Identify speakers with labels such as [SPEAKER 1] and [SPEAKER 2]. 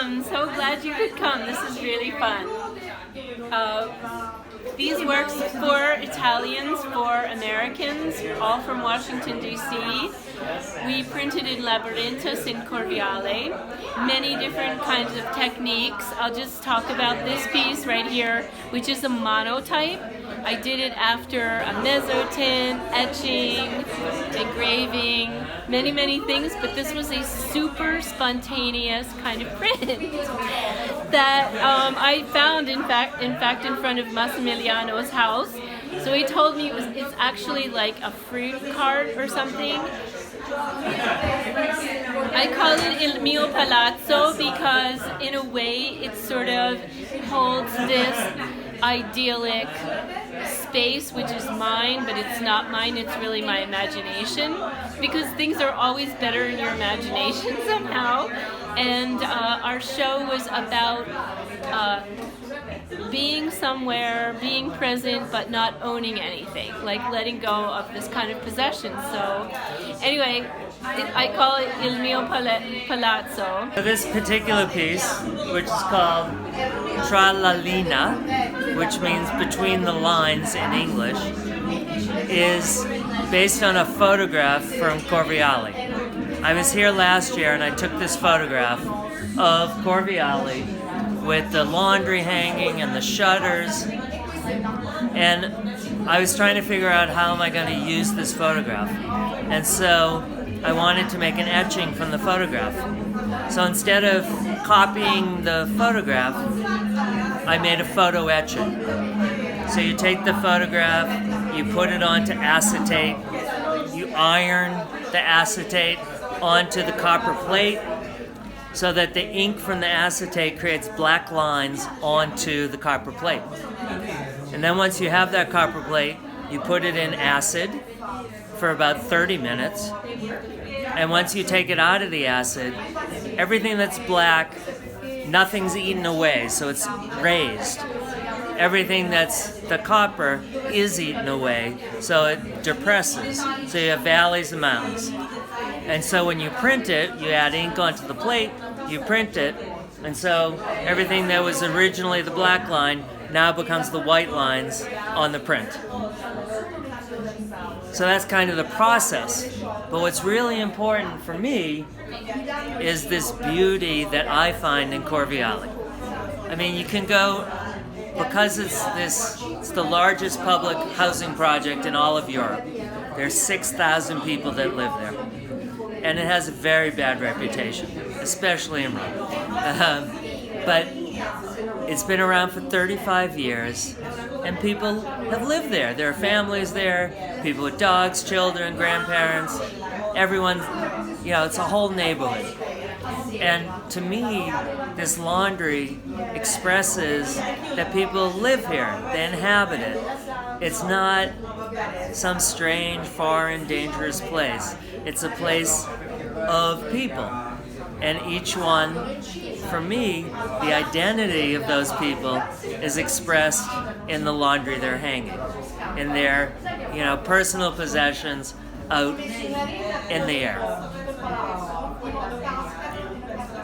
[SPEAKER 1] I'm so glad you could come. This is really fun. These works for Italians, for Americans, all from Washington, D.C. We printed in Laborintus in Corviale. Many different kinds of techniques. I'll just talk about this piece right here, which is a monotype. I did it after a mezzotint, etching, engraving, many things, but this was a super spontaneous kind of print that I found in fact in front of Massimiliano's house. So he told me it's actually like a fruit cart or something. I call it Il mio palazzo because in a way it sort of holds this idyllic space which is mine, but it's not mine, it's really my imagination, because things are always better in your imagination somehow. And our show was about being somewhere, being present, but not owning anything, like letting go of this kind of possession. So anyway, I call it Il mio palazzo.
[SPEAKER 2] This particular piece, which is called Tra la linea, which means between the lines in English, is based on a photograph from Corviale. I was here last year and I took this photograph of Corviale with the laundry hanging and the shutters, and I was trying to figure out how am I going to use this photograph, and so I wanted to make an etching from the photograph. So instead of copying the photograph, I made a photo etching. So you take the photograph, you put it onto acetate, you iron the acetate onto the copper plate so that the ink from the acetate creates black lines onto the copper plate. And then once you have that copper plate, you put it in acid for about 30 minutes. And once you take it out of the acid, everything that's black, nothing's eaten away, so it's raised. Everything that's the copper is eaten away, so it depresses. So you have valleys and mountains. And so when you print it, you add ink onto the plate, you print it, and so everything that was originally the black line now becomes the white lines on the print. So that's kind of the process. But what's really important for me is this beauty that I find in Corviale. I mean, you can go, because it's the largest public housing project in all of Europe. There's 6,000 people that live there. And it has a very bad reputation, especially in Rome. But it's been around for 35 years, and people have lived there. There are families there, people with dogs, children, grandparents, everyone, it's a whole neighborhood. And to me, this laundry expresses that people live here, they inhabit it. It's not some strange, foreign, dangerous place. It's a place of people. And each one, for me, the identity of those people is expressed in the laundry they're hanging, in their, personal possessions out in the air.